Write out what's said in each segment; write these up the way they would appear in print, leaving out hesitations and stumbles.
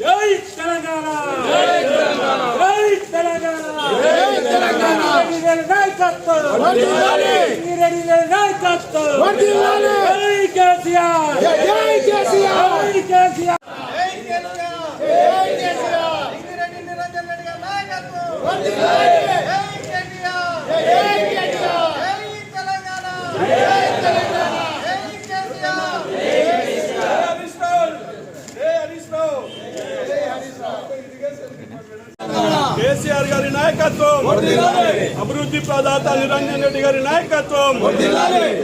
జై తెలంగాణ జై తెలంగాణ జై తెలంగాణ జై తెలంగాణ నాయకత్వం వర్ధిల్లాలి నాయకత్వం వర్ధిల్లాలి జై కేసీఆర్ జై కేసీఆర్ జై కేసీఆర్ జై కేసీఆర్ జై కేసీఆర్ ఇంగిరెడ్డి నిరంజన్ రెడ్డి గారి నాయకత్వం వర్ధిల్లాలి జై కేసీఆర్ జై కేసీఆర్ జై తెలంగాణ జై తెలంగాణ జై కేసీఆర్ జై కేసీఆర్ కేసీఆర్ గారి నాయకత్వం అభివృద్ధి ప్రదాత నిరంజన్ రెడ్డి గారి నాయకత్వం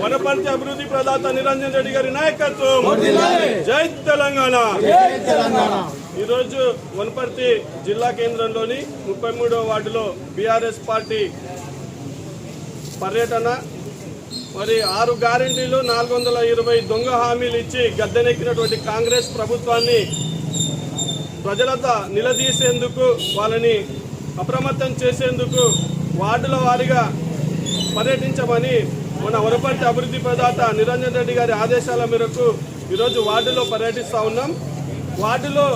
వనపర్తి అభివృద్ధి ప్రదాత నిరంజన్ రెడ్డి గారి నాయకత్వం జై తెలంగాణ. ఈరోజు వనపర్తి జిల్లా కేంద్రంలోని 33వ వార్డులో బీఆర్ఎస్ పార్టీ పర్యటన. మరి 6 గ్యారెంటీలు 420 దొంగ హామీలు ఇచ్చి గద్దెనెక్కినటువంటి కాంగ్రెస్ ప్రభుత్వాన్ని ప్రజలతో నిలదీసేందుకు, వాళ్ళని అప్రమత్తం చేసేందుకు వార్డుల వారీగా పర్యటించమని మన వనపర్తి అభివృద్ధి ప్రదాత నిరంజన్ రెడ్డి గారి ఆదేశాల మేరకు ఈరోజు వార్డులో పర్యటిస్తూ ఉన్నాం. వార్డులో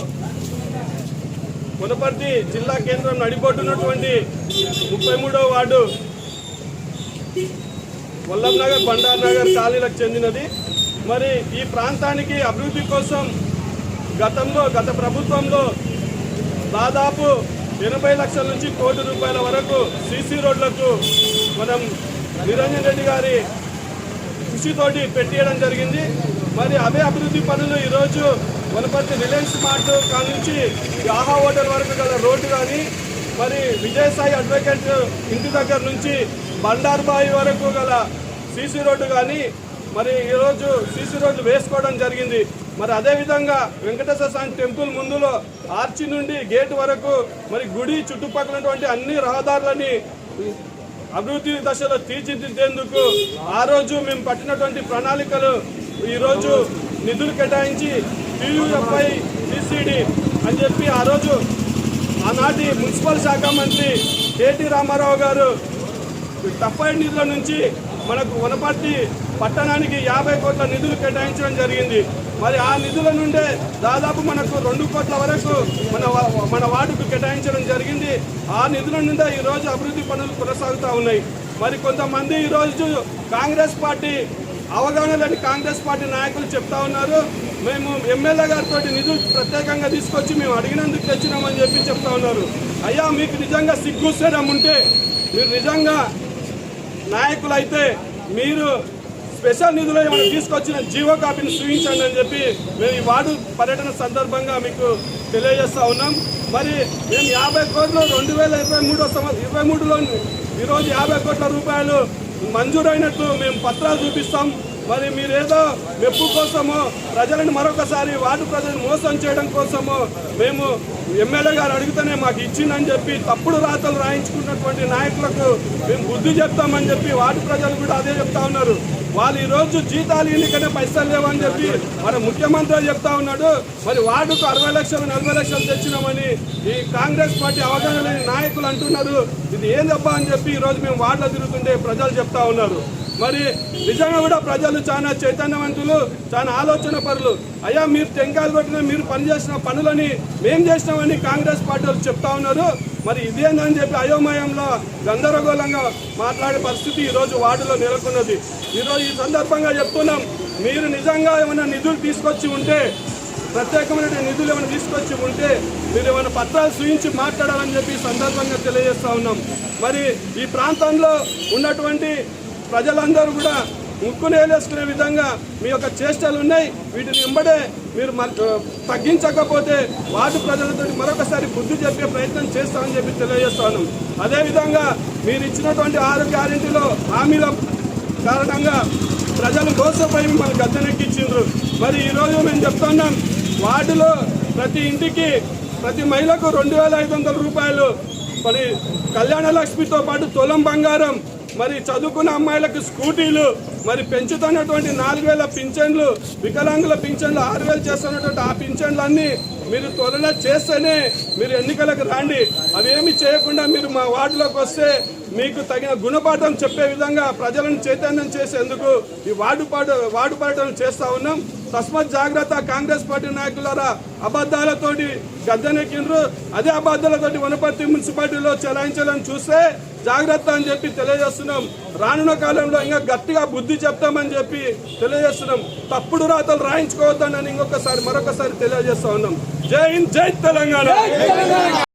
వనపర్తి జిల్లా కేంద్రం నడిబొట్టున్నటువంటి 33వ వార్డు వల్లభ్ నగర్, బండార్ నగర్ కాలనీలకు చెందినది. మరి ఈ ప్రాంతానికి అభివృద్ధి కోసం గత ప్రభుత్వంలో దాదాపు 80 లక్షల నుంచి ₹1 కోటి వరకు సీసీ రోడ్లకు మనం నిరంజన్ రెడ్డి గారి కృషితోటి పెట్టేయడం జరిగింది. మరి అవే అభివృద్ధి పనులు ఈరోజు వనపర్తి రిలయన్స్ మార్ట్ నుంచి ఆహా హోటల్ వరకు గల రోడ్డు కానీ, మరి విజయసాయి అడ్వకేట్ ఇంటి దగ్గర నుంచి బండార్బాయి వరకు గల సీసీ రోడ్డు కానీ మరి ఈరోజు సీసీ రోడ్లు వేసుకోవడం జరిగింది. మరి అదేవిధంగా వెంకటేశ్వర స్వామి టెంపుల్ ముందులో ఆర్చి నుండి గేట్ వరకు మరి గుడి చుట్టుపక్కలటువంటి అన్ని రహదారులని అభివృద్ధి దశలో తీర్చిదిద్దేందుకు ఆ రోజు మేము పట్టినటువంటి ప్రణాళికలు ఈరోజు నిధులు కేటాయించి TUFI CCD అని చెప్పి ఆ రోజు ఆనాటి మున్సిపల్ శాఖ మంత్రి KT రామారావు గారు టఫైడ్ నిధుల నుంచి మనకు వనపర్తి పట్టణానికి 50 కోట్ల నిధులు కేటాయించడం జరిగింది. మరి ఆ నిధుల నుండే దాదాపు మనకు 2 కోట్ల వరకు మన వార్డుకు కేటాయించడం జరిగింది. ఆ నిధుల నుండే ఈరోజు అభివృద్ధి పనులు కొనసాగుతూ ఉన్నాయి. మరి కొంతమంది ఈరోజు కాంగ్రెస్ పార్టీ అవగాహన లేని కాంగ్రెస్ పార్టీ నాయకులు చెప్తా ఉన్నారు, మేము ఎమ్మెల్యే గారితో నిధులు ప్రత్యేకంగా తీసుకొచ్చి మేము అడిగినందుకు తెచ్చినామని చెప్పి చెప్తా ఉన్నారు. అయ్యా, మీకు నిజంగా సిగ్గుసేరం ఉంటే, మీరు నిజంగా నాయకులైతే మీరు స్పెషల్ నిధులు ఏమైనా తీసుకొచ్చిన జీవో కాపీని చూపించండి అని చెప్పి మేము ఈ వార్డు పర్యటన సందర్భంగా మీకు తెలియజేస్తూ ఉన్నాం. మరి మేము 50 కోట్లు 2023లో ఈరోజు 50 కోట్ల రూపాయలు మంజూరైనట్టు మేము పత్రాలు చూపిస్తాం. మరి మీరేదో మెప్పు కోసమో ప్రజలను మరొకసారి వార్డు ప్రజలను మోసం చేయడం కోసమో మేము ఎమ్మెల్యే గారు అడిగితేనే మాకు ఇచ్చిందని చెప్పి తప్పుడు రాతలు రాయించుకున్నటువంటి నాయకులకు మేము బుద్ధి చెప్తామని చెప్పి వార్డు ప్రజలు కూడా అదే చెప్తా ఉన్నారు. వాళ్ళు ఈరోజు జీతాలు ఎన్నికనే పైసలు లేవని చెప్పి మన ముఖ్యమంత్రి చెప్తా ఉన్నాడు. మరి వార్డుకు 60 లక్షలు 40 లక్షలు తెచ్చినామని ఈ కాంగ్రెస్ పార్టీ అవగాహన లేని నాయకులు అంటున్నారు. ఇది ఏందబ్బా అని చెప్పి ఈరోజు మేము వార్డులో తిరుగుతుంటే ప్రజలు చెప్తా ఉన్నారు. మరి నిజంగా కూడా ప్రజలు చాలా చైతన్యవంతులు, చాలా ఆలోచన పరులు. అయ్యా, మీరు టెంకాయలు కొట్టిన మీరు పనిచేసిన పనులని మేము చేసినామని కాంగ్రెస్ పార్టీ వాళ్ళు చెప్తా ఉన్నారు. మరి ఇదేందని చెప్పి అయోమయంలో గందరగోళంగా మాట్లాడే పరిస్థితి ఈరోజు వార్డులో నెలకొన్నది. ఈరోజు ఈ సందర్భంగా చెప్తున్నాం, మీరు నిజంగా ఏమైనా నిధులు తీసుకొచ్చి ఉంటే, ప్రత్యేకమైన నిధులు ఏమైనా తీసుకొచ్చి ఉంటే మీరు ఏమైనా పత్రాలు చూపించి మాట్లాడాలని చెప్పి ఈ సందర్భంగా తెలియజేస్తూ ఉన్నాం. మరి ఈ ప్రాంతంలో ఉన్నటువంటి ప్రజలందరూ కూడా ముక్కునేలేసుకునే విధంగా మీ యొక్క చేష్టలు ఉన్నాయి. వీటిని వెంబడే మీరు తగ్గించకపోతే వార్డు ప్రజలతో మరొకసారి బుద్ధి చెప్పే ప్రయత్నం చేస్తామని చెప్పి తెలియజేస్తాను. అదేవిధంగా మీరు ఇచ్చినటువంటి 6 గ్యారెంటీలో హామీల కారణంగా ప్రజలు మోసపోయి మిమ్మల్ని గద్దెనెక్కించారు. మరి ఈరోజు మేము చెప్తున్నాం, వార్డులో ప్రతి ఇంటికి ప్రతి మహిళకు 2500 రూపాయలు, మరి కళ్యాణ లక్ష్మితో పాటు తులం బంగారం, మరి చదువుకున్న అమ్మాయిలకు స్కూటీలు, మరి పెంచుతున్నటువంటి 4000 పింఛన్లు, వికలాంగుల పింఛన్లు 6000 చేస్తున్నటువంటి ఆ పింఛన్లన్నీ మీరు త్వరలో చేస్తేనే మీరు ఎన్నికలకు రండి. అవేమి చేయకుండా మీరు మా వార్డులోకి వస్తే మీకు తగిన గుణపాఠం చెప్పే విధంగా ప్రజలను చైతన్యం చేసేందుకు ఈ వార్డు పర్యటన చేస్తూ ఉన్నాం. తస్మత్ జాగ్రత్త. కాంగ్రెస్ పార్టీ నాయకులారా, అబద్ధాలతోటి గద్దెనెక్కిండ్రు. అదే అబద్ధాలతోటి వనపర్తి మున్సిపాలిటీలో చెలాయించాలని చూస్తే జాగ్రత్త అని చెప్పి తెలియజేస్తున్నాం. రానున్న కాలంలో ఇంకా గట్టిగా బుద్ధి చెప్తామని చెప్పి తెలియజేస్తున్నాం. తప్పుడు రాతలు రాయించుకోవద్దని మరొకసారి తెలియజేస్తా ఉన్నాం. జై హింద్, జై తెలంగాణ.